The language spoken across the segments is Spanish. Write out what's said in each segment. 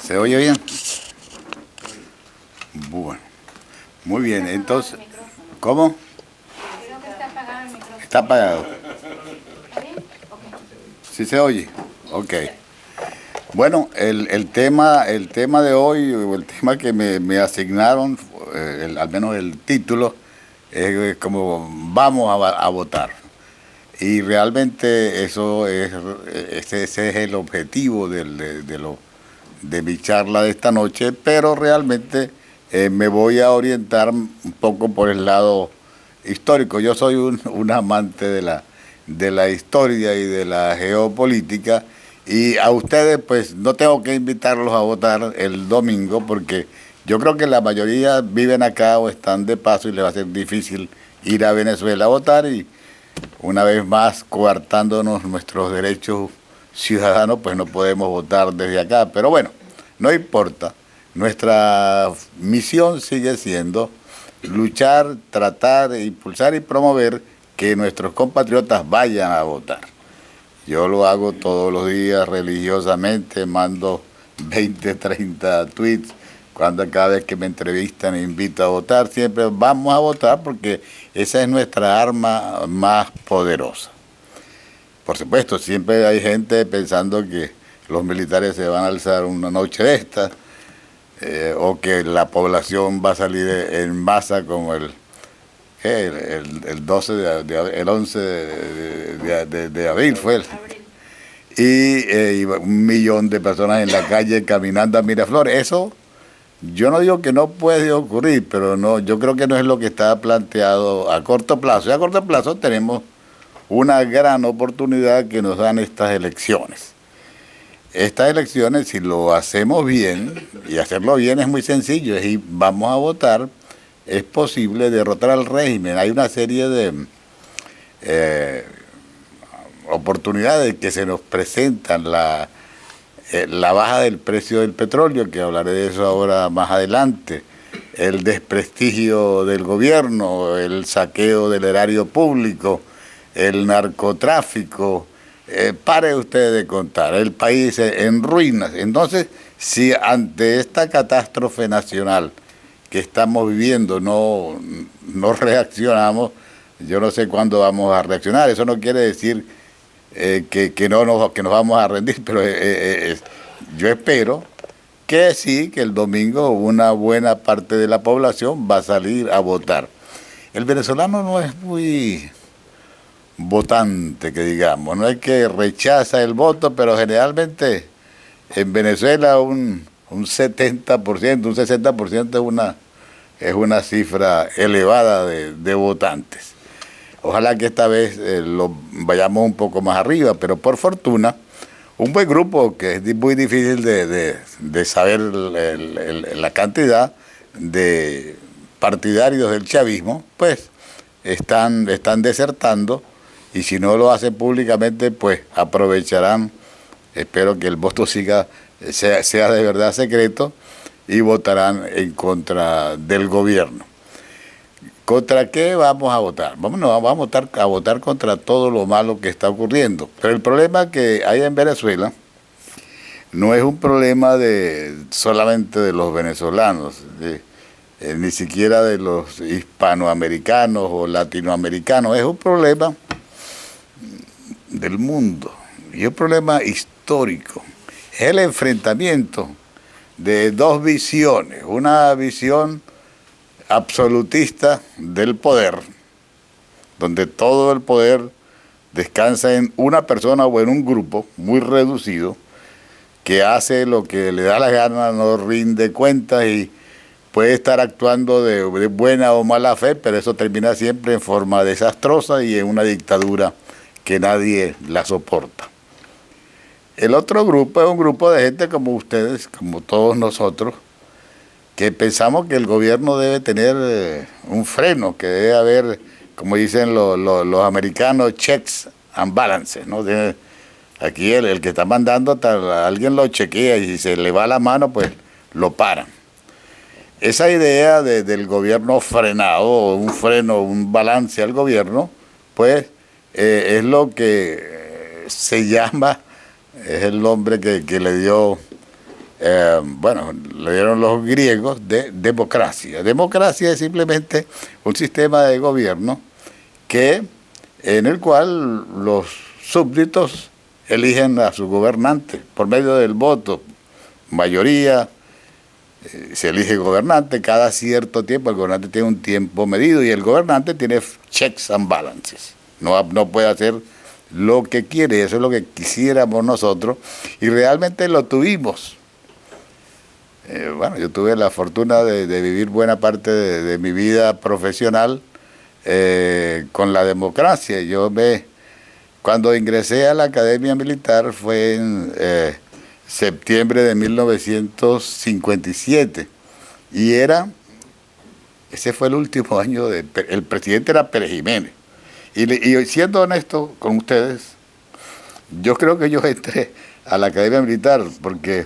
¿Se oye bien? Bueno, muy bien, entonces, ¿cómo? Creo que está apagado el micrófono. Está apagado. ¿Está bien? Ok. ¿Sí se oye? Ok. Bueno, el tema de hoy, o el tema que me asignaron, al menos el título, es como vamos a votar. Y realmente ese es el objetivo de mi charla de esta noche, pero realmente me voy a orientar un poco por el lado histórico. Yo soy un amante de la historia y de la geopolítica, y a ustedes pues no tengo que invitarlos a votar el domingo porque yo creo que la mayoría viven acá o están de paso y les va a ser difícil ir a Venezuela a votar, y una vez más coartándonos nuestros derechos ciudadanos, pues no podemos votar desde acá. Pero bueno, no importa. Nuestra misión sigue siendo luchar, tratar, impulsar y promover que nuestros compatriotas vayan a votar. Yo lo hago todos los días religiosamente, mando 20, 30 tweets. Cada vez que me entrevistan e invito a votar, siempre vamos a votar porque esa es nuestra arma más poderosa. Por supuesto, siempre hay gente pensando que los militares se van a alzar una noche de estas, o que la población va a salir en masa como el 12 el 11 de abril fue y 1 millón de personas en la calle caminando a Miraflores. Eso yo no digo que no puede ocurrir, pero no, yo creo que no es lo que está planteado a corto plazo. Y a corto plazo tenemos una gran oportunidad que nos dan estas elecciones. Estas elecciones, si lo hacemos bien, y hacerlo bien es muy sencillo, es ir, vamos a votar, es posible derrotar al régimen. Hay una serie de oportunidades que se nos presentan, la baja del precio del petróleo, que hablaré de eso ahora más adelante, el desprestigio del gobierno, el saqueo del erario público, el narcotráfico. Pare usted de contar, el país en ruinas. Entonces, si ante esta catástrofe nacional que estamos viviendo no reaccionamos, yo no sé cuándo vamos a reaccionar. Eso no quiere decir que nos vamos a rendir, pero yo espero que sí, que el domingo una buena parte de la población va a salir a votar. El venezolano no es muy votante, que digamos, no es que rechaza el voto, pero generalmente en Venezuela un 70%, un 60% es una cifra elevada de votantes. Ojalá que esta vez lo vayamos un poco más arriba, pero por fortuna, un buen grupo, que es muy difícil de saber la cantidad de partidarios del chavismo, pues están desertando, y si no lo hacen públicamente, pues aprovecharán. Espero que el voto sea de verdad secreto, y votarán en contra del gobierno. ¿Contra qué vamos a votar? Vamos a votar contra todo lo malo que está ocurriendo. Pero el problema que hay en Venezuela no es un problema solamente de los venezolanos, ni siquiera de los hispanoamericanos o latinoamericanos. Es un problema del mundo, y un problema histórico. Es el enfrentamiento de dos visiones, una visión absolutista del poder, donde todo el poder descansa en una persona o en un grupo muy reducido, que hace lo que le da la gana, no rinde cuentas y puede estar actuando de buena o mala fe, pero eso termina siempre en forma desastrosa y en una dictadura que nadie la soporta. El otro grupo es un grupo de gente como ustedes, como todos nosotros, que pensamos que el gobierno debe tener un freno, que debe haber, como dicen los americanos, checks and balances, ¿no? Aquí el que está mandando, alguien lo chequea, y si se le va la mano, pues lo paran. Esa idea del gobierno frenado, un freno, un balance al gobierno, pues es lo que se llama, es el nombre que le dio bueno, le dieron los griegos de democracia. Democracia es simplemente un sistema de gobierno en el cual los súbditos eligen a su gobernante por medio del voto. Mayoría, se elige gobernante cada cierto tiempo. El gobernante tiene un tiempo medido y el gobernante tiene checks and balances. No puede hacer lo que quiere, eso es lo que quisiéramos nosotros y realmente lo tuvimos. Bueno, yo tuve la fortuna de vivir buena parte de mi vida profesional con la democracia. Cuando ingresé a la Academia Militar fue en septiembre de 1957 y ese fue el último año, el presidente era Pérez Jiménez. Y siendo honesto con ustedes, yo creo que yo entré a la Academia Militar porque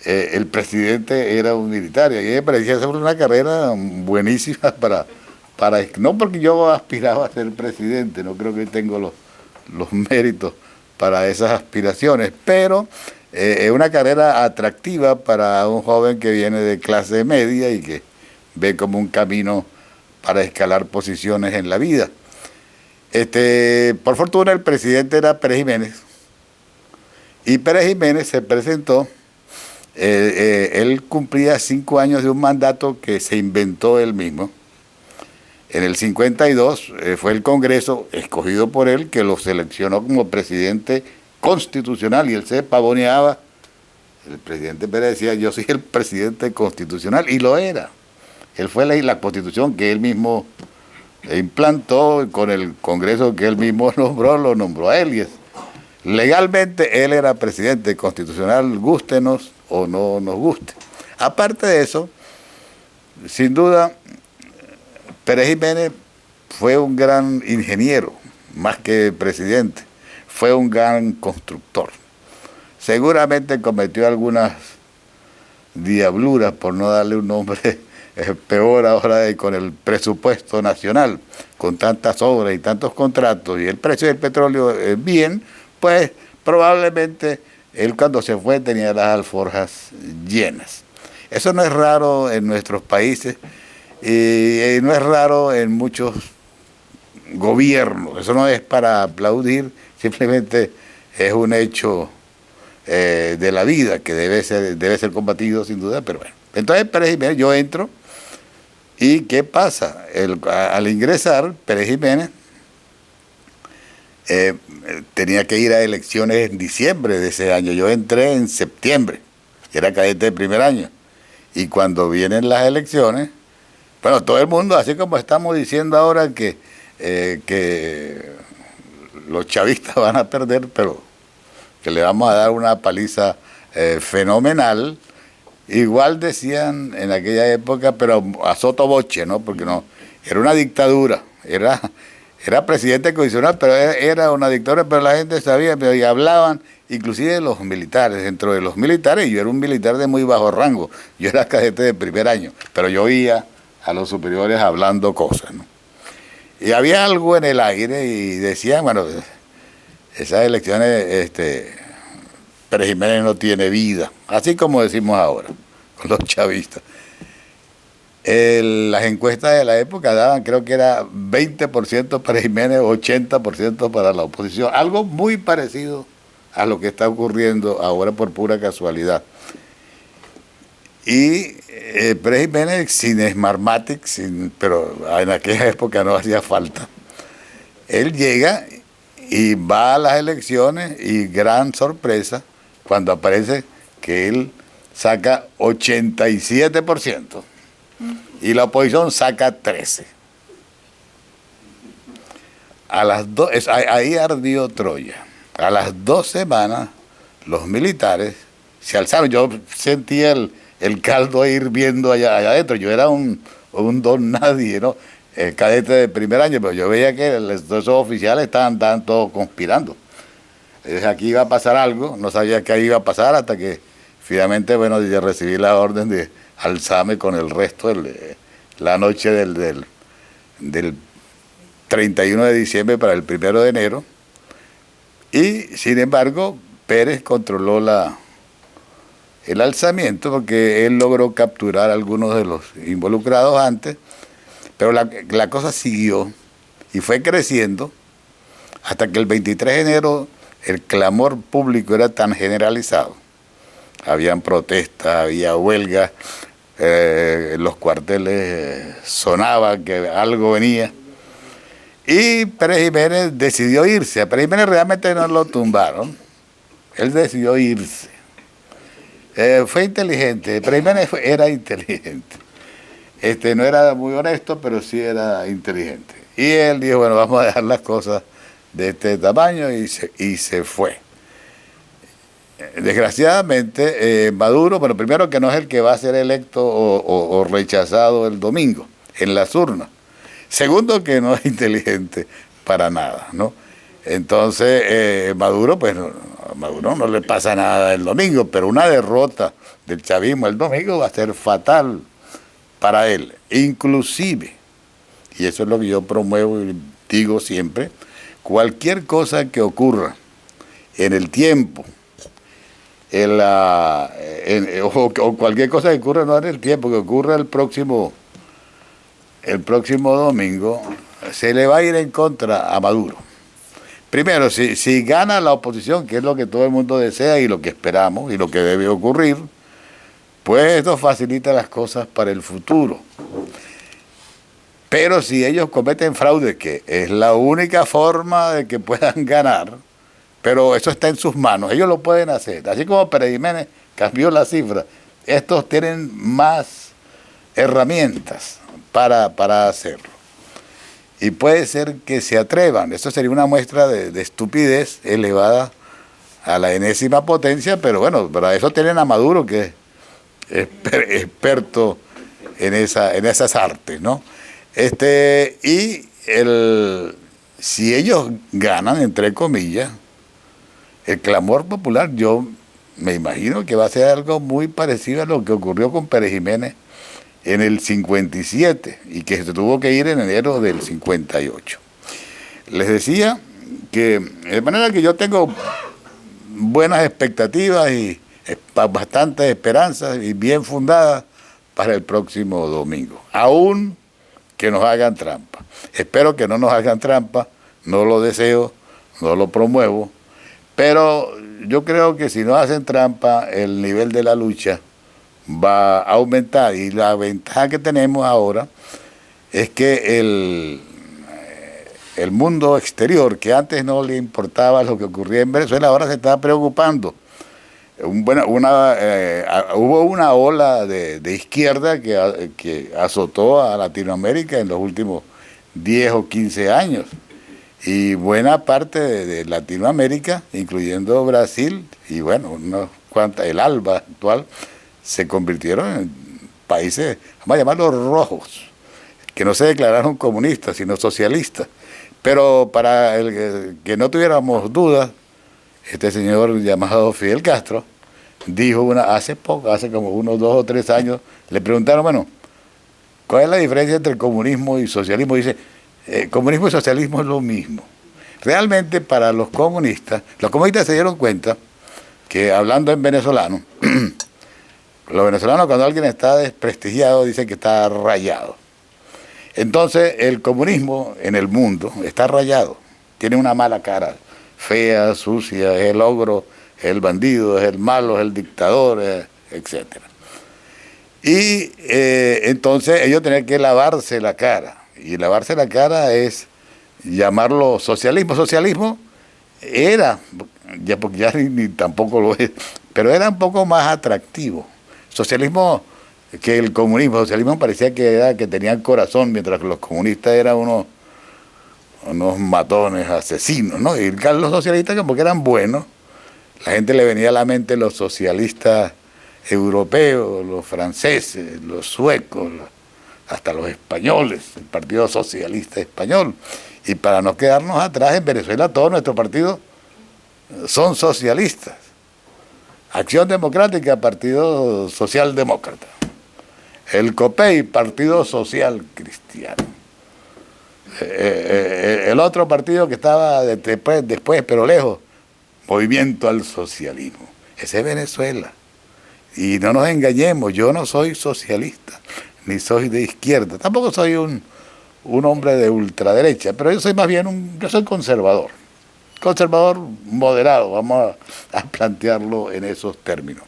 el presidente era un militar y a mí me parecía ser una carrera buenísima no porque yo aspiraba a ser presidente, no creo que tengo los méritos para esas aspiraciones, pero es una carrera atractiva para un joven que viene de clase media y que ve como un camino para escalar posiciones en la vida. Por fortuna el presidente era Pérez Jiménez y Pérez Jiménez se presentó. Él cumplía 5 años de un mandato que se inventó él mismo. En el 52 fue el Congreso, escogido por él, que lo seleccionó como presidente constitucional y él se pavoneaba. El presidente Pérez decía, yo soy el presidente constitucional, y lo era. Él fue la constitución que él mismo implantó con el Congreso que él mismo nombró, lo nombró a él. Legalmente él era presidente constitucional, gústenos o no nos guste. Aparte de eso, sin duda, Pérez Jiménez fue un gran ingeniero, más que presidente, fue un gran constructor. Seguramente cometió algunas diabluras, por no darle un nombre peor ahora con el presupuesto nacional, con tantas obras y tantos contratos, y el precio del petróleo bien, pues probablemente él cuando se fue tenía las alforjas llenas. Eso no es raro en nuestros países y no es raro en muchos gobiernos. Eso no es para aplaudir, simplemente es un hecho de la vida que debe ser combatido sin duda, pero bueno. Entonces Pérez Jiménez, yo entro y ¿qué pasa? Al ingresar, Pérez Jiménez tenía que ir a elecciones en diciembre de ese año. Yo entré en septiembre, era cadete de primer año. Y cuando vienen las elecciones, bueno, todo el mundo, así como estamos diciendo ahora que los chavistas van a perder, pero que le vamos a dar una paliza fenomenal, igual decían en aquella época, pero a sotoboche, ¿no? Porque no, era una dictadura, era presidente condicional, pero era una dictadura, pero la gente sabía, pero y hablaban, inclusive de los militares, dentro de los militares, yo era un militar de muy bajo rango, yo era cadete de primer año, pero yo oía a los superiores hablando cosas, ¿no? Y había algo en el aire y decían, bueno, esas elecciones, Pérez Jiménez no tiene vida, así como decimos ahora, con los chavistas. Las encuestas de la época daban, creo que era 20% para Jiménez, 80% para la oposición, algo muy parecido a lo que está ocurriendo ahora por pura casualidad. Y Pérez Jiménez sin Smartmatic, pero en aquella época no hacía falta, él llega y va a las elecciones y gran sorpresa cuando aparece que él saca 87%. Y la oposición saca 13. Ahí ardió Troya. A las 2 semanas, los militares se alzaron. Yo sentía el caldo hirviendo allá adentro. Yo era un don nadie, ¿no? Cadete de primer año, pero yo veía que esos oficiales estaban todos conspirando. Aquí iba a pasar algo, no sabía qué iba a pasar hasta que finalmente, bueno, yo recibí la orden de alzarme con el resto la noche del 31 de diciembre para el 1 de enero. Y, sin embargo, Pérez controló el alzamiento, porque él logró capturar a algunos de los involucrados antes, pero la cosa siguió y fue creciendo hasta que el 23 de enero el clamor público era tan generalizado. Habían protestas, había huelgas, en los cuarteles sonaba que algo venía. Y Pérez Jiménez decidió irse. A Pérez Jiménez realmente no lo tumbaron. Él decidió irse. Fue inteligente. Pérez Jiménez era inteligente. No era muy honesto, pero sí era inteligente. Y él dijo, bueno, vamos a dejar las cosas de este tamaño y se fue. Desgraciadamente, Maduro, bueno, primero que no es el que va a ser electo o rechazado el domingo en las urnas. Segundo, que no es inteligente para nada, ¿no? Entonces, Maduro, pues, a Maduro no le pasa nada el domingo, pero una derrota del chavismo el domingo va a ser fatal para él. Inclusive, y eso es lo que yo promuevo y digo siempre, cualquier cosa que ocurra en el tiempo, o cualquier cosa que ocurra no en el tiempo, que ocurra el próximo domingo, se le va a ir en contra a Maduro. Primero, si gana la oposición, que es lo que todo el mundo desea y lo que esperamos y lo que debe ocurrir, pues esto facilita las cosas para el futuro. Pero si ellos cometen fraude, que es la única forma de que puedan ganar, pero eso está en sus manos, ellos lo pueden hacer. Así como Pérez Jiménez cambió la cifra, estos tienen más herramientas para hacerlo. Y puede ser que se atrevan. Eso sería una muestra de estupidez elevada a la enésima potencia, pero bueno, para eso tienen a Maduro, que es experto en esas artes, ¿no? Si ellos ganan, entre comillas, el clamor popular, yo me imagino que va a ser algo muy parecido a lo que ocurrió con Pérez Jiménez en el 57 y que se tuvo que ir en enero del 58. Les decía que, de manera que yo tengo buenas expectativas y bastantes esperanzas y bien fundadas para el próximo domingo, aún que nos hagan trampa. Espero que no nos hagan trampa, no lo deseo, no lo promuevo, pero yo creo que si no hacen trampa, el nivel de la lucha va a aumentar, y la ventaja que tenemos ahora es que el mundo exterior, que antes no le importaba lo que ocurría en Venezuela, ahora se está preocupando. Hubo una ola de izquierda que azotó a Latinoamérica en los últimos 10 o 15 años. Y buena parte de Latinoamérica, incluyendo Brasil, y bueno, el ALBA actual, se convirtieron en países, vamos a llamarlos rojos, que no se declararon comunistas, sino socialistas. Pero para que no tuviéramos dudas, este señor llamado Fidel Castro dijo hace como unos 2 o 3 años, le preguntaron, bueno, ¿cuál es la diferencia entre comunismo y socialismo? Dice, comunismo y socialismo es lo mismo. Realmente para los comunistas se dieron cuenta que, hablando en venezolano, los venezolanos, cuando alguien está desprestigiado, dicen que está rayado. Entonces el comunismo en el mundo está rayado, tiene una mala cara, fea, sucia, es el ogro, es el bandido, es el malo, es el dictador, etc. Y entonces ellos tenían que lavarse la cara, y lavarse la cara es llamarlo socialismo. Socialismo era, porque ya ni tampoco lo es, pero era un poco más atractivo. Socialismo que el comunismo. Socialismo parecía que tenían corazón, mientras que los comunistas eran unos matones, asesinos, ¿no? Y los socialistas como que eran buenos. La gente le venía a la mente los socialistas europeos, los franceses, los suecos, hasta los españoles, el Partido Socialista Español. Y para no quedarnos atrás, en Venezuela todos nuestros partidos son socialistas. Acción Democrática, Partido Socialdemócrata. El COPEI, Partido Social Cristiano. El otro partido que estaba después, pero lejos, Movimiento al Socialismo. Ese es Venezuela. Y no nos engañemos, yo no soy socialista, ni soy de izquierda, tampoco soy un hombre de ultraderecha, pero yo soy más bien yo soy conservador moderado, vamos a plantearlo en esos términos.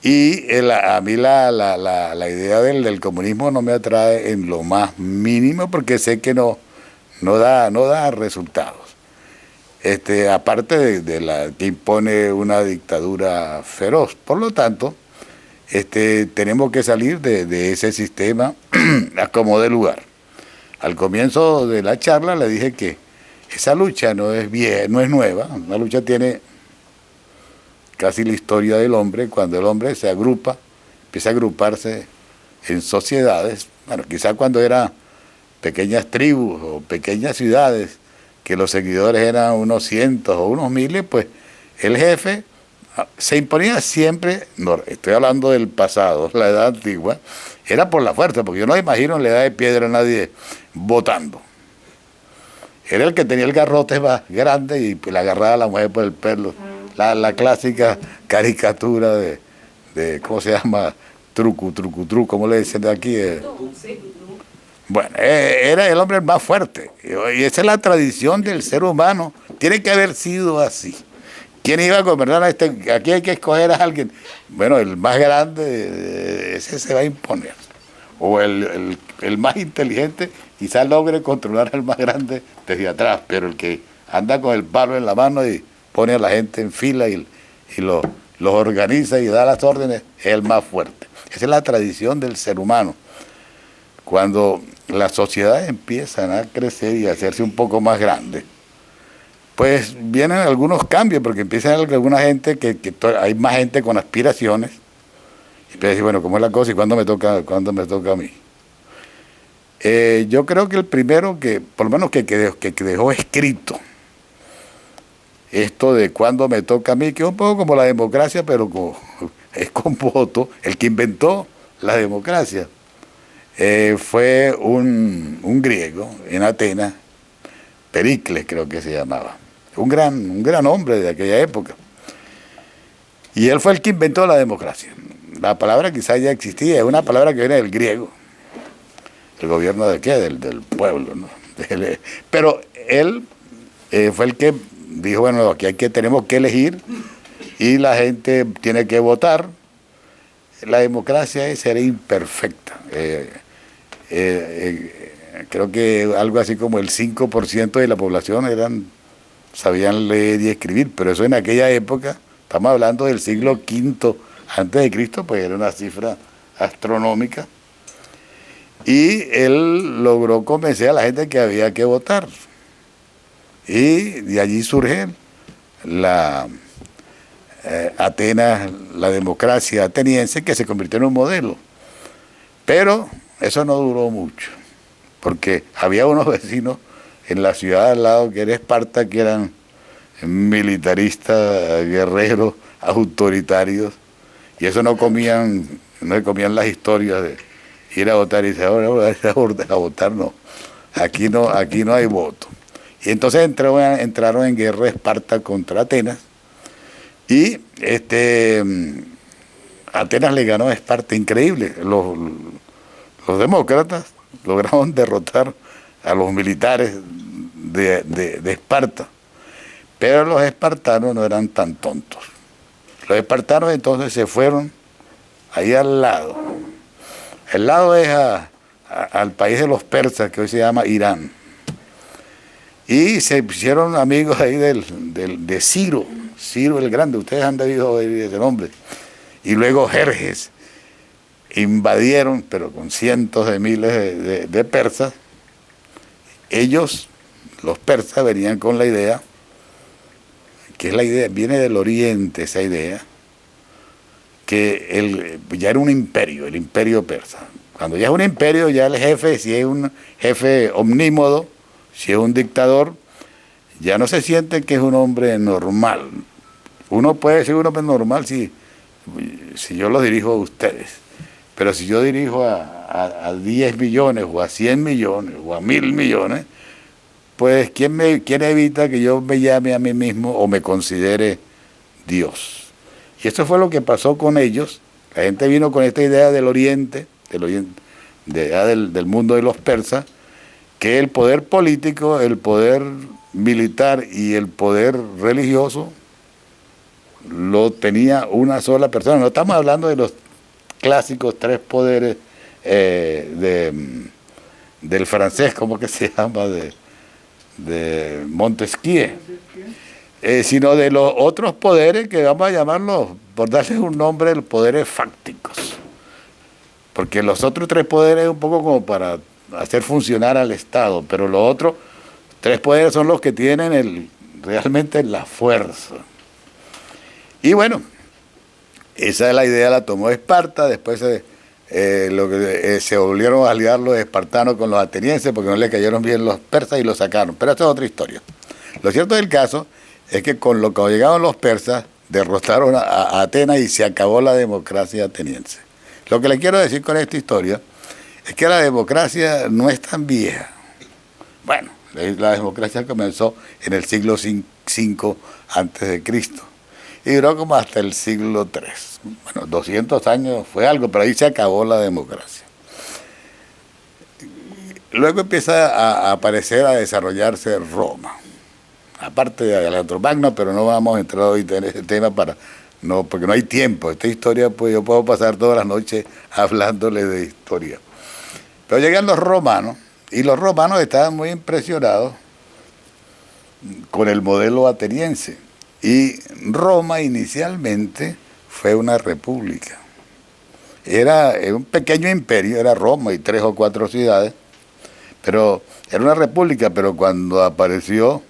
Y a mí la idea del comunismo no me atrae en lo más mínimo porque sé que no da resultados. Aparte de la que impone una dictadura feroz. Por lo tanto, tenemos que salir de ese sistema a como dé lugar. Al comienzo de la charla le dije que esa lucha no es nueva, una lucha tiene casi la historia del hombre, cuando el hombre se agrupa, empieza a agruparse en sociedades, bueno, quizás cuando eran pequeñas tribus o pequeñas ciudades, que los seguidores eran unos cientos o unos miles, pues el jefe se imponía siempre, no, estoy hablando del pasado, la edad antigua, era por la fuerza, porque yo no imagino en la edad de piedra a nadie votando. Era el que tenía el garrote más grande y le agarraba a la mujer por el pelo. La clásica caricatura de ¿cómo se llama? Truco, ¿cómo le dicen de aquí? Bueno, era el hombre más fuerte. Y esa es la tradición del ser humano. Tiene que haber sido así. ¿Quién iba a gobernar aquí hay que escoger a alguien? Bueno, el más grande, ese se va a imponer. O el más inteligente quizás logre controlar al más grande desde atrás, pero el que anda con el palo en la mano y pone a la gente en fila y los organiza y da las órdenes, es el más fuerte. Esa es la tradición del ser humano. Cuando las sociedades empiezan a crecer y a hacerse un poco más grandes, pues vienen algunos cambios, porque empiezan alguna gente hay más gente con aspiraciones, y empieza a decir, bueno, ¿cómo es la cosa y cuándo me toca a mí? Yo creo que el primero por lo menos que dejó escrito esto de cuándo me toca a mí, que es un poco como la democracia, pero es con voto, el que inventó la democracia fue un griego en Atenas, Pericles creo que se llamaba, un gran hombre de aquella época. Y él fue el que inventó la democracia. La palabra quizás ya existía, es una palabra que viene del griego. ¿El gobierno de qué? Del pueblo, ¿no? Pero él fue el que dijo, bueno, aquí tenemos que elegir y la gente tiene que votar. La democracia será imperfecta. Creo que algo así como el 5% de la población sabían leer y escribir, pero eso en aquella época, estamos hablando del siglo V antes de Cristo, pues era una cifra astronómica. Y él logró convencer a la gente que había que votar. Y de allí surge Atenas, la democracia ateniense, que se convirtió en un modelo. Pero eso no duró mucho, porque había unos vecinos en la ciudad al lado que era Esparta, que eran militaristas, guerreros, autoritarios, y eso no se comían las historias de ir a votar y decir, ahora a votar no, aquí no hay voto. Y entonces entraron en guerra Esparta contra Atenas, y Atenas le ganó a Esparta, increíble. Los demócratas lograron derrotar a los militares de Esparta, pero los espartanos no eran tan tontos. Los espartanos entonces se fueron ahí al lado. El lado es al país de los persas, que hoy se llama Irán. Y se hicieron amigos ahí de Ciro el Grande, ustedes han debido oír ese nombre. Y luego Jerjes invadieron, pero con cientos de miles de persas. Ellos, los persas, venían con la idea, que es la idea, viene del oriente esa idea, que ya era un imperio, el imperio persa. Cuando ya es un imperio, ya el jefe, si es un jefe omnímodo, si es un dictador, ya no se siente que es un hombre normal. Uno puede ser un hombre normal si yo lo dirijo a ustedes, pero si yo dirijo a 10 millones o a 100 millones o a 1000 millones, pues ¿quién evita que yo me llame a mí mismo o me considere Dios? Y eso fue lo que pasó con ellos. La gente vino con esta idea del Oriente, del mundo de los persas, que el poder político, el poder militar y el poder religioso lo tenía una sola persona. No estamos hablando de los clásicos tres poderes del francés, ¿cómo que se llama? De Montesquieu, sino de los otros poderes que vamos a llamarlos, por darles un nombre, los poderes fácticos. Porque los otros tres poderes es un poco como para hacer funcionar al Estado, pero los otros tres poderes son los que tienen realmente la fuerza. Y bueno, esa es la idea, la tomó Esparta, después se volvieron a aliar los espartanos con los atenienses porque no le cayeron bien los persas y los sacaron, pero esta es otra historia. Lo cierto del caso es que cuando llegaron los persas, derrotaron a Atenas y se acabó la democracia ateniense. Lo que le quiero decir con esta historia es que la democracia no es tan vieja. Bueno, la democracia comenzó en el siglo V antes de Cristo y duró como hasta el siglo III. Bueno, 200 años fue algo, pero ahí se acabó la democracia. Luego empieza a aparecer, a desarrollarse Roma. Aparte de Alejandro Magno, pero no vamos a entrar hoy en ese tema porque no hay tiempo. Esta historia, pues yo puedo pasar todas las noches hablándole de historia. Pero llegan los romanos, y los romanos estaban muy impresionados con el modelo ateniense. Y Roma inicialmente fue una república. Era un pequeño imperio, era Roma y 3 o 4 ciudades, pero era una república, pero cuando apareció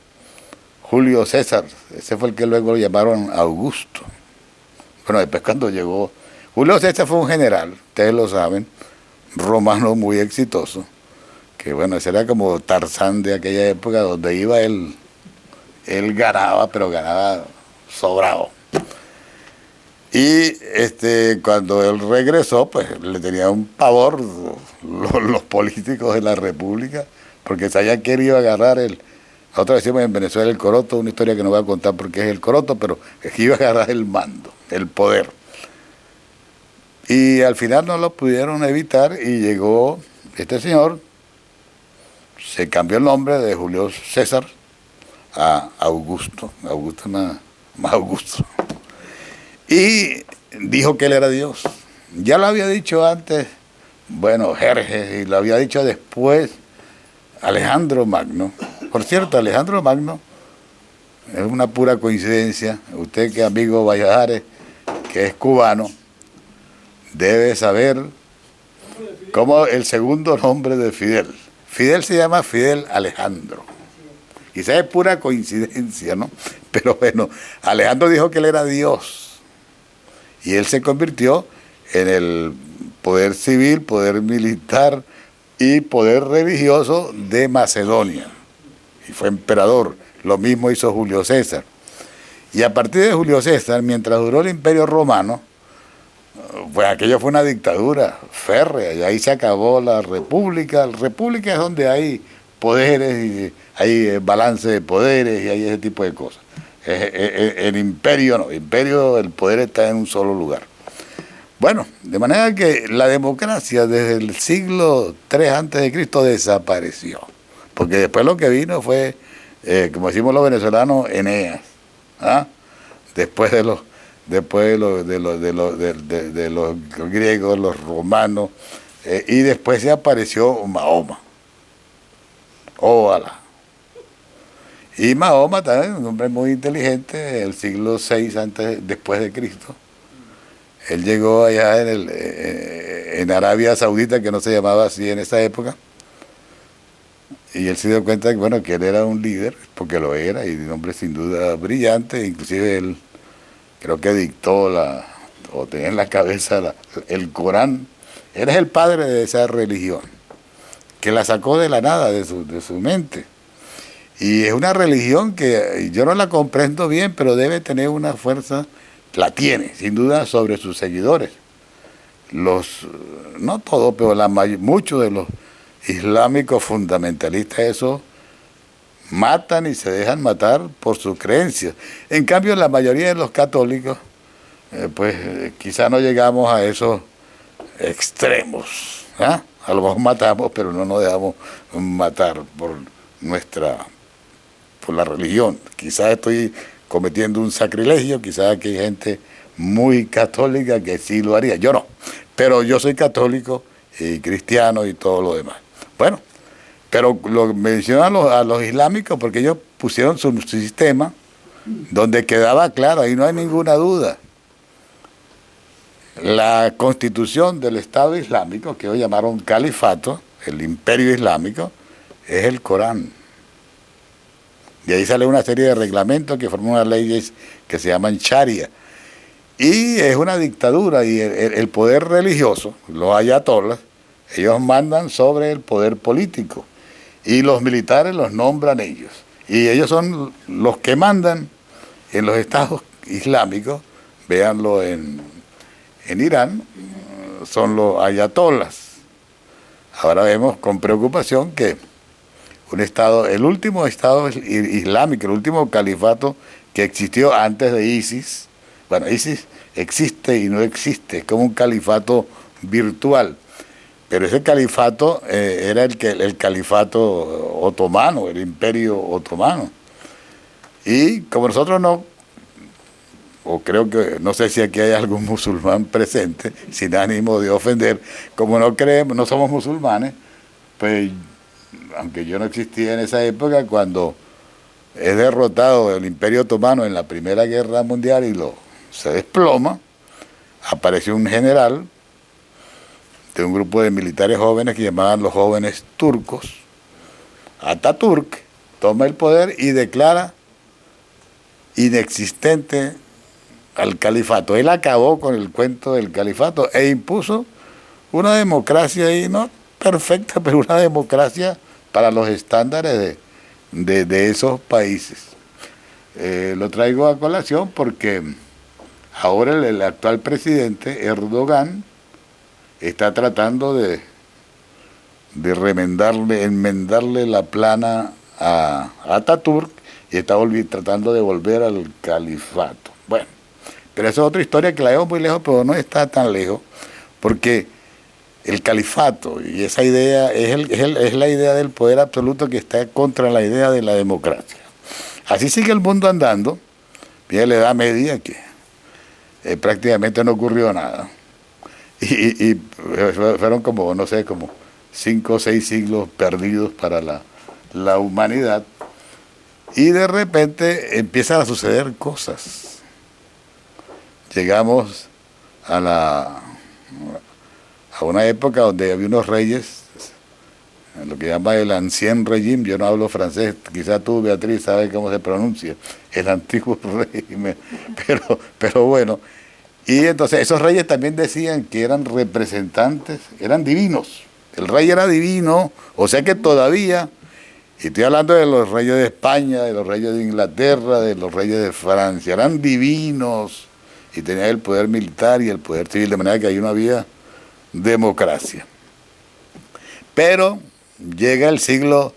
Julio César, ese fue el que luego lo llamaron Augusto. Bueno, después cuando llegó, Julio César fue un general, ustedes lo saben, romano muy exitoso, que bueno, ese era como Tarzán de aquella época, donde iba él ganaba, pero ganaba sobrado. Y cuando él regresó, pues le tenía un pavor los políticos de la República, porque sabían que él iba a agarrar nosotros decimos en Venezuela el coroto, una historia que no voy a contar porque es el coroto, pero es que iba a agarrar el mando, el poder. Y al final no lo pudieron evitar y llegó este señor, se cambió el nombre de Julio César a Augusto más Augusto. Y dijo que él era Dios. Ya lo había dicho antes, bueno, Jerjes, y lo había dicho después Alejandro Magno. Por cierto, Alejandro Magno es una pura coincidencia. Usted que es amigo Valladares, que es cubano, debe saber cómo el segundo nombre de Fidel. Fidel se llama Fidel Alejandro. Quizás es pura coincidencia, ¿no? Pero bueno, Alejandro dijo que él era Dios. Y él se convirtió en el poder civil, poder militar y poder religioso de Macedonia. Y fue emperador. Lo mismo hizo Julio César. Y a partir de Julio César, mientras duró el Imperio Romano, pues aquello fue una dictadura férrea, y ahí se acabó la República. La República es donde hay poderes, y hay balance de poderes, y hay ese tipo de cosas. El imperio no, el imperio, el poder está en un solo lugar. Bueno, de manera que la democracia desde el siglo III a.C. desapareció, porque después lo que vino fue, como decimos los venezolanos, Eneas, ¿ah? Después de los griegos, los romanos, y después se apareció Mahoma. Óvala. Y Mahoma también, un hombre muy inteligente, el siglo VI después de Cristo. Él llegó allá en Arabia Saudita, que no se llamaba así en esa época, y él se dio cuenta de que, bueno, que él era un líder, porque lo era, y un hombre sin duda brillante. Inclusive él creo que dictó o tenía en la cabeza el Corán. Él es el padre de esa religión, que la sacó de la nada, de su mente. Y es una religión que yo no la comprendo bien, pero debe tener una fuerza, la tiene, sin duda, sobre sus seguidores. No todos, pero muchos de los islámicos fundamentalistas, eso, matan y se dejan matar por sus creencias. En cambio, la mayoría de los católicos quizá no llegamos a esos extremos. ¿Ah? A lo mejor matamos, pero no nos dejamos matar por la religión. Quizás estoy cometiendo un sacrilegio, quizás aquí hay gente muy católica que sí lo haría. Yo no, pero yo soy católico y cristiano y todo lo demás. Bueno, pero lo mencionan a los islámicos porque ellos pusieron su sistema donde quedaba claro, ahí no hay ninguna duda. La constitución del Estado Islámico, que hoy llamaron califato, el imperio islámico, es el Corán. De ahí sale una serie de reglamentos que forman unas leyes que se llaman Sharia. Y es una dictadura y el poder religioso, los ayatolás, ellos mandan sobre el poder político y los militares los nombran ellos. Y ellos son los que mandan en los estados islámicos, véanlo en Irán, son los ayatolás. Ahora vemos con preocupación que el último estado islámico, el último califato que existió antes de ISIS, bueno, ISIS existe y no existe, es como un califato virtual, pero ese califato era el califato otomano, el imperio otomano. Y como nosotros no, o creo que, no sé si aquí hay algún musulmán presente, sin ánimo de ofender, como no creemos, no somos musulmanes, pues aunque yo no existía en esa época, cuando es derrotado el Imperio Otomano en la Primera Guerra Mundial y se desploma, apareció un general de un grupo de militares jóvenes que llamaban los jóvenes turcos. Ataturk toma el poder y declara inexistente al califato. Él acabó con el cuento del califato e impuso una democracia ahí, no perfecta, pero una democracia para los estándares de esos países. Lo traigo a colación porque ahora el actual presidente Erdogan está tratando de enmendarle la plana a Ataturk y está tratando de volver al califato. Bueno, pero esa es otra historia que la veo muy lejos, pero no está tan lejos, porque el califato y esa idea es la idea del poder absoluto que está contra la idea de la democracia. Así sigue el mundo andando, viene la Edad Media que prácticamente no ocurrió nada. Y fueron como, no sé, como 5 o 6 siglos perdidos para la humanidad. Y de repente empiezan a suceder cosas. Llegamos a una época donde había unos reyes, lo que llama el ancien régimen. Yo no hablo francés, quizás tú, Beatriz, sabes cómo se pronuncia, el antiguo régimen, pero bueno. Y entonces esos reyes también decían que eran representantes, eran divinos. El rey era divino, o sea que todavía, y estoy hablando de los reyes de España, de los reyes de Inglaterra, de los reyes de Francia, eran divinos y tenían el poder militar y el poder civil, de manera que ahí no había democracia. Pero llega el siglo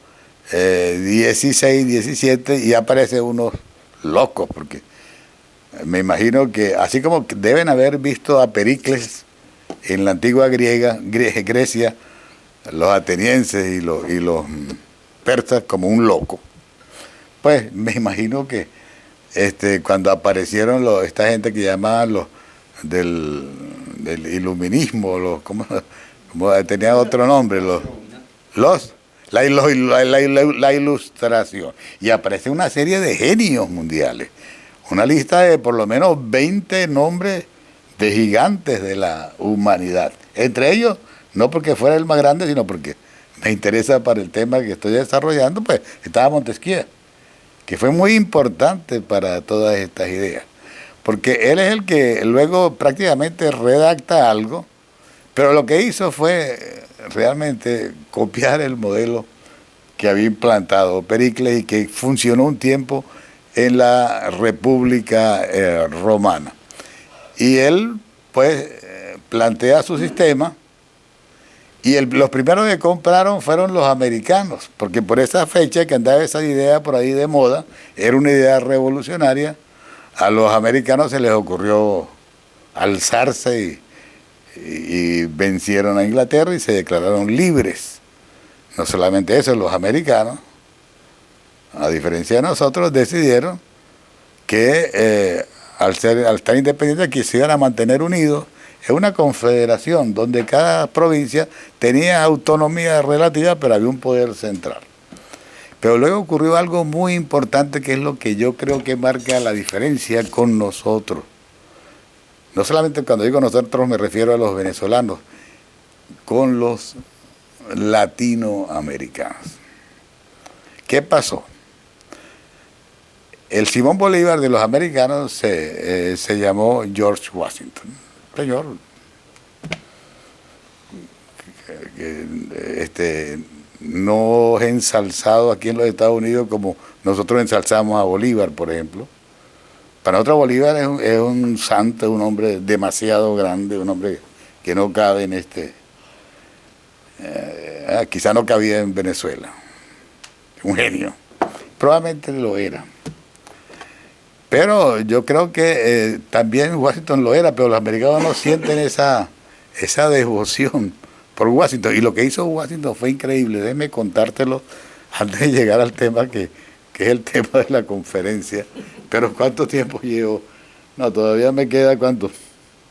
XVI, XVII y aparecen unos locos, porque me imagino que, así como deben haber visto a Pericles en la antigua Grecia, los atenienses y los persas como un loco, pues me imagino que cuando aparecieron esta gente que llamaban del iluminismo, como tenía otro nombre, la ilustración, y aparece una serie de genios mundiales, una lista de por lo menos 20 nombres de gigantes de la humanidad. Entre ellos, no porque fuera el más grande, sino porque me interesa para el tema que estoy desarrollando, pues estaba Montesquieu, que fue muy importante para todas estas ideas. Porque él es el que luego prácticamente redacta algo, pero lo que hizo fue realmente copiar el modelo que había implantado Pericles y que funcionó un tiempo en la República Romana. Y él, pues, plantea su sistema, y los primeros que compraron fueron los americanos, porque por esa fecha que andaba esa idea por ahí de moda, era una idea revolucionaria, a los americanos se les ocurrió alzarse y vencieron a Inglaterra y se declararon libres. No solamente eso, los americanos, a diferencia de nosotros, decidieron que al estar independientes que se iban a mantener unidos en una confederación donde cada provincia tenía autonomía relativa, pero había un poder central. Pero luego ocurrió algo muy importante que es lo que yo creo que marca la diferencia con nosotros. No solamente cuando digo nosotros me refiero a los venezolanos, con los latinoamericanos. ¿Qué pasó? El Simón Bolívar de los americanos se llamó George Washington. Señor, no es ensalzado aquí en los Estados Unidos como nosotros ensalzamos a Bolívar, por ejemplo. Para nosotros Bolívar es un santo, un hombre demasiado grande, un hombre que no cabe en quizá no cabía en Venezuela. Un genio. Probablemente lo era. Pero yo creo que también Washington lo era, pero los americanos no sienten esa devoción por Washington. Y lo que hizo Washington fue increíble. Déjeme contártelo antes de llegar al tema que es el tema de la conferencia. Pero ¿cuánto tiempo llevo? No, todavía me queda ¿cuánto?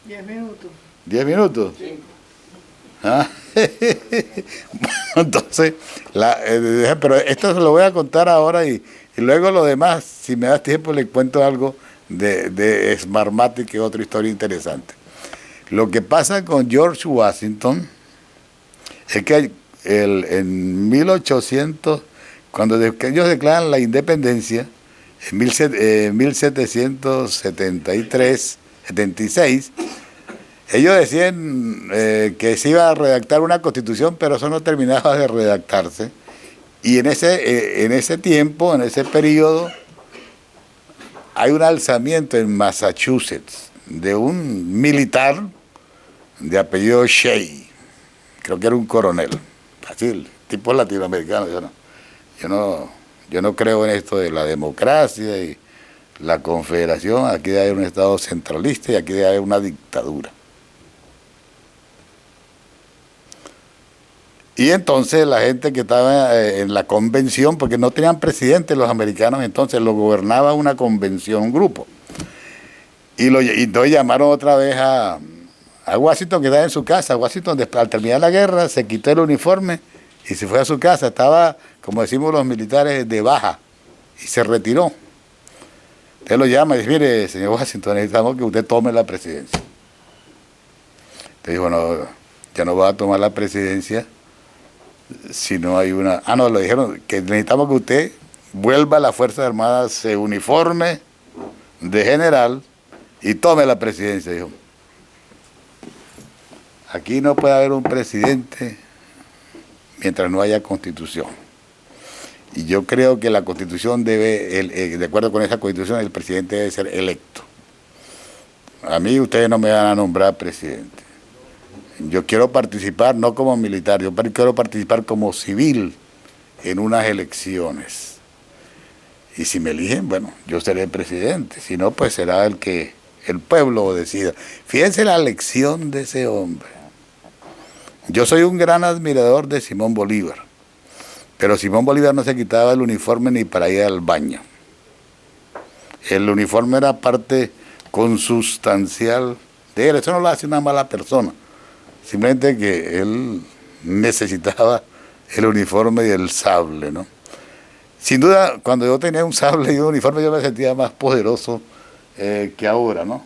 10 minutos. ¿10 minutos? 5. ¿Ah? Entonces, pero esto se lo voy a contar ahora y luego lo demás, si me das tiempo, le cuento algo de Smartmatic, que es otra historia interesante. Lo que pasa con George Washington es que en 1800, cuando ellos declaran la independencia, en 1773, 76, ellos decían que se iba a redactar una constitución, pero eso no terminaba de redactarse. Y en ese tiempo, en ese periodo, hay un alzamiento en Massachusetts de un militar de apellido Shea, creo que era un coronel, así, tipo latinoamericano. Yo no creo en esto de la democracia y la confederación. Aquí debe haber un estado centralista y aquí debe haber una dictadura. Y entonces la gente que estaba en la convención, porque no tenían presidente los americanos, entonces lo gobernaba una convención, un grupo. Y entonces llamaron otra vez a Washington, que estaba en su casa. Washington, al terminar la guerra, se quitó el uniforme y se fue a su casa. Estaba, como decimos los militares, de baja y se retiró. Usted lo llama y dice: mire, señor Washington, necesitamos que usted tome la presidencia. Entonces dijo: no, ya no va a tomar la presidencia si no hay una... no, le dijeron que necesitamos que usted vuelva a las Fuerzas Armadas, se uniforme de general y tome la presidencia. Dijo: aquí no puede haber un presidente mientras no haya constitución. Y yo creo que la constitución debe, de acuerdo con esa constitución, el presidente debe ser electo. A mí ustedes no me van a nombrar presidente. Yo quiero participar no como militar, yo quiero participar como civil en unas elecciones. Y si me eligen, bueno, yo seré presidente. Si no, pues será el que el pueblo decida. Fíjense la elección de ese hombre. Yo soy un gran admirador de Simón Bolívar, pero Simón Bolívar no se quitaba el uniforme ni para ir al baño. El uniforme era parte consustancial de él. Eso no lo hace una mala persona. Simplemente que él necesitaba el uniforme y el sable, ¿no? Sin duda, cuando yo tenía un sable y un uniforme, yo me sentía más poderoso que ahora, ¿no?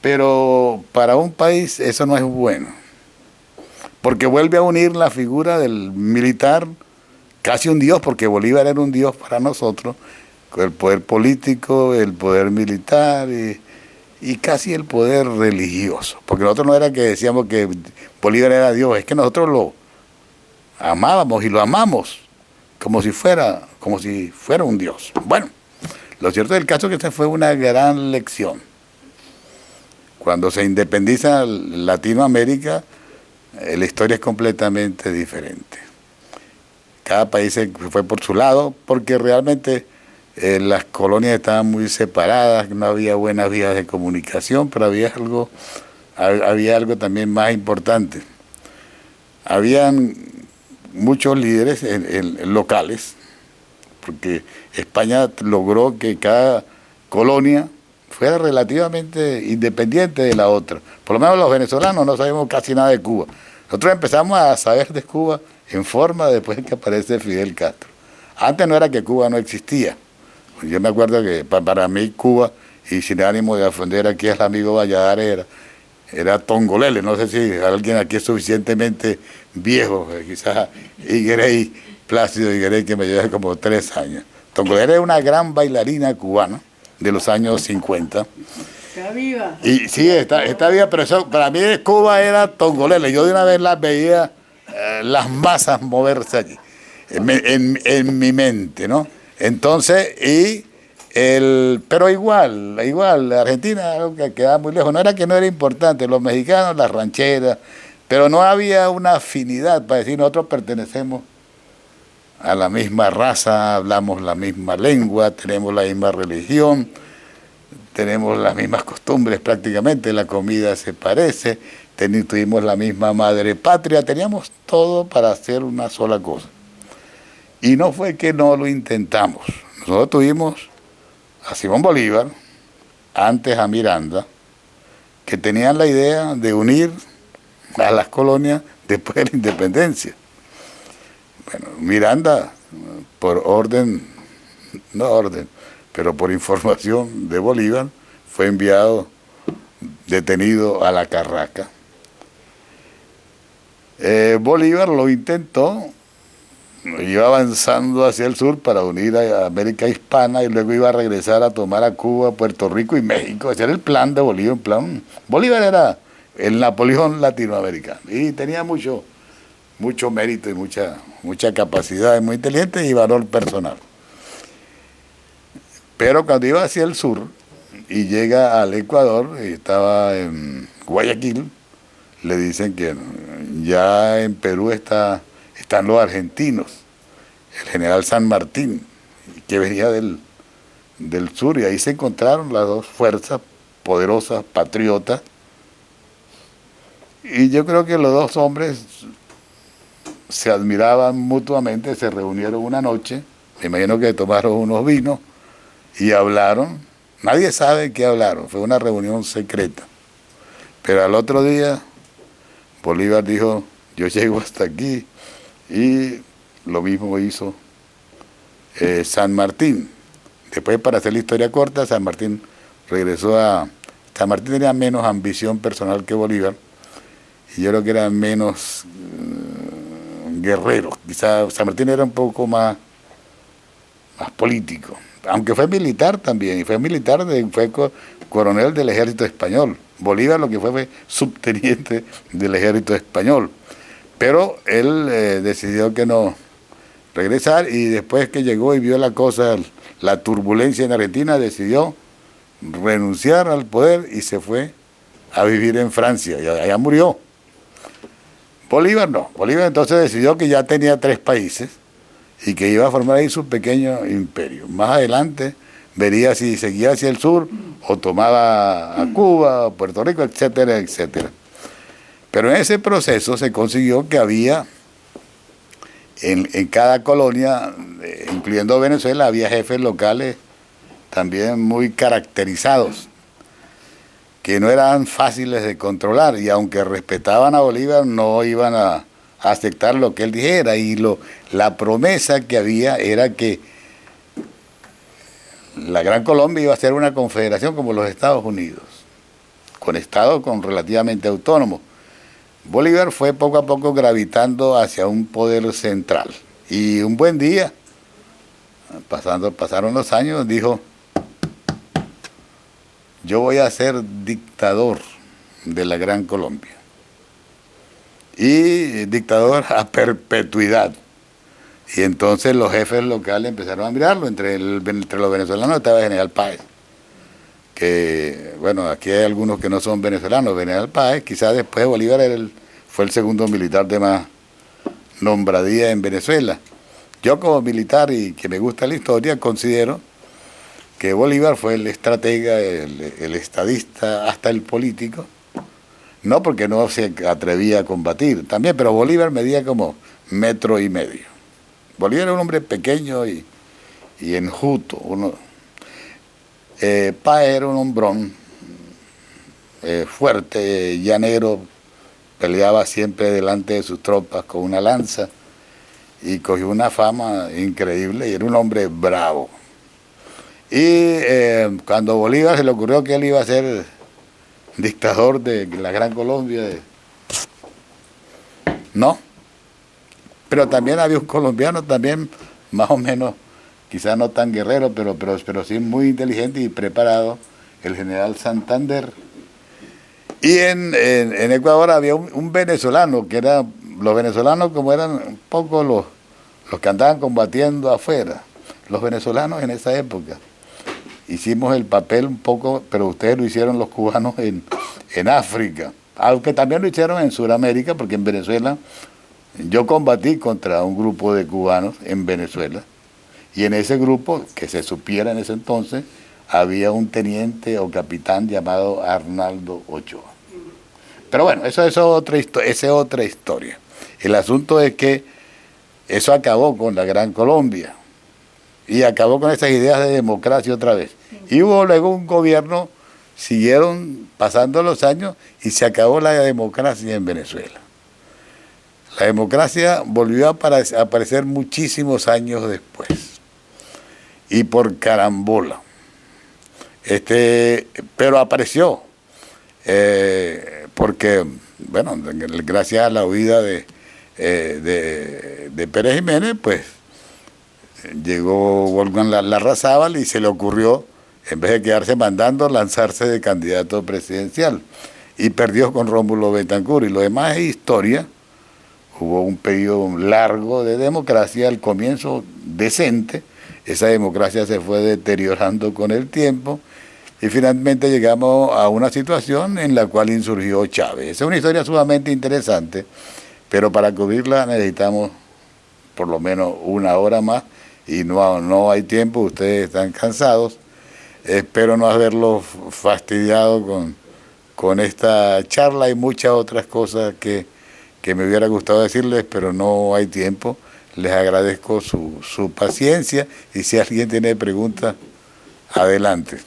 Pero para un país eso no es bueno, porque vuelve a unir la figura del militar, casi un dios, porque Bolívar era un dios para nosotros, con el poder político, el poder militar y casi el poder religioso, porque nosotros no era que decíamos que Bolívar era Dios, es que nosotros lo amábamos y lo amamos como si fuera un Dios. Bueno, lo cierto del caso es que esta fue una gran lección. Cuando se independiza Latinoamérica, la historia es completamente diferente. Cada país se fue por su lado, porque realmente las colonias estaban muy separadas, no había buenas vías de comunicación, pero había algo también más importante. Habían muchos líderes locales, porque España logró que cada colonia fuera relativamente independiente de la otra. Por lo menos los venezolanos no sabemos casi nada de Cuba. Nosotros empezamos a saber de Cuba en forma después de que aparece Fidel Castro. Antes no era que Cuba no existía. Yo me acuerdo que para mí Cuba, y sin ánimo de ofender aquí al amigo Valladares, era Tongolele. No sé si alguien aquí es suficientemente viejo, quizás Plácido Higuerey, que me lleva como 3 años. Tongolele es una gran bailarina cubana de los años 50. Está viva. Y sí, está viva, pero eso, para mí Cuba era Tongolele. Yo de una vez las veía, las masas moverse allí, en mi mente, ¿no? Entonces, pero igual, Argentina algo que quedaba muy lejos. No era que no era importante, los mexicanos, las rancheras, pero no había una afinidad para decir nosotros pertenecemos a la misma raza, hablamos la misma lengua, tenemos la misma religión, tenemos las mismas costumbres prácticamente, la comida se parece, tuvimos la misma madre patria, teníamos todo para hacer una sola cosa. Y no fue que no lo intentamos. Nosotros tuvimos a Simón Bolívar, antes a Miranda, que tenían la idea de unir a las colonias después de la independencia. Bueno, Miranda, por pero por información de Bolívar, fue enviado detenido a la Carraca. Bolívar lo intentó, iba avanzando hacia el sur para unir a América Hispana y luego iba a regresar a tomar a Cuba, Puerto Rico y México. Ese era el plan de Bolívar. Bolívar era el Napoleón latinoamericano y tenía mucho mérito y mucha capacidad, muy inteligente y valor personal. Pero cuando iba hacia el sur y llega al Ecuador, y estaba en Guayaquil, le dicen que ya en Perú están los argentinos, el general San Martín, que venía del sur, y ahí se encontraron las dos fuerzas poderosas, patriotas, y yo creo que los dos hombres se admiraban mutuamente, se reunieron una noche, me imagino que tomaron unos vinos y hablaron. Nadie sabe qué hablaron, fue una reunión secreta. Pero al otro día Bolívar dijo, yo llego hasta aquí, y lo mismo hizo San Martín. Después, para hacer la historia corta, San Martín San Martín tenía menos ambición personal que Bolívar, y yo creo que era menos guerrero. Quizá San Martín era un poco más político, aunque fue militar también, y fue coronel del ejército español. Bolívar lo que fue subteniente del ejército español, pero él decidió que no regresar, y después que llegó y vio la cosa, la turbulencia en Argentina, decidió renunciar al poder y se fue a vivir en Francia, y allá murió. Bolívar no, Bolívar entonces decidió que ya tenía 3 países y que iba a formar ahí su pequeño imperio. Más adelante vería si seguía hacia el sur o tomaba a Cuba, Puerto Rico, etcétera, etcétera. Pero en ese proceso se consiguió que había en cada colonia, incluyendo Venezuela, había jefes locales también muy caracterizados, que no eran fáciles de controlar, y aunque respetaban a Bolívar, no iban a aceptar lo que él dijera, y la promesa que había era que la Gran Colombia iba a ser una confederación como los Estados Unidos, con estados relativamente autónomos. Bolívar fue poco a poco gravitando hacia un poder central, y un buen día, pasaron los años, dijo, yo voy a ser dictador de la Gran Colombia, y dictador a perpetuidad. Y entonces los jefes locales empezaron a mirarlo. Entre los venezolanos estaba General Páez, que, bueno, aquí hay algunos que no son venezolanos. General Páez, quizás después de Bolívar, fue el segundo militar de más nombradía en Venezuela. Yo, como militar y que me gusta la historia, considero que Bolívar fue el estratega, el estadista, hasta el político. No porque no se atrevía a combatir, también, pero Bolívar medía como 1,5 metros. Bolívar era un hombre pequeño y enjuto. Páez era un hombrón fuerte, llanero, peleaba siempre delante de sus tropas con una lanza y cogió una fama increíble y era un hombre bravo. Y cuando Bolívar se le ocurrió que él iba a ser dictador de la Gran Colombia, no, pero también había un colombiano también más o menos, quizás no tan guerrero, pero sí muy inteligente y preparado, el general Santander. Y en Ecuador había un venezolano, que era, los venezolanos como eran un poco los que andaban combatiendo afuera, los venezolanos en esa época. Hicimos el papel un poco, pero ustedes lo hicieron los cubanos en África, aunque también lo hicieron en Sudamérica, porque en Venezuela yo combatí contra un grupo de cubanos en Venezuela, y en ese grupo, que se supiera en ese entonces, había un teniente o capitán llamado Arnaldo Ochoa. Pero bueno, esa es otra historia. El asunto es que eso acabó con la Gran Colombia y acabó con esas ideas de democracia otra vez. Y hubo luego un gobierno, siguieron pasando los años y se acabó la democracia en Venezuela. La democracia volvió a aparecer muchísimos años después. Y por carambola. Pero apareció. Porque, bueno, gracias a la huida de Pérez Jiménez, pues llegó Wolfgang Larrazábal y se le ocurrió, en vez de quedarse mandando, lanzarse de candidato presidencial. Y perdió con Rómulo Betancourt. Y lo demás es historia. Hubo un periodo largo de democracia, al comienzo decente. Esa democracia se fue deteriorando con el tiempo. Y finalmente llegamos a una situación en la cual insurgió Chávez. Esa es una historia sumamente interesante, pero para cubrirla necesitamos por lo menos 1 hora más y no hay tiempo, ustedes están cansados. Espero no haberlos fastidiado con esta charla y muchas otras cosas que me hubiera gustado decirles, pero no hay tiempo. Les agradezco su paciencia y si alguien tiene preguntas, adelante.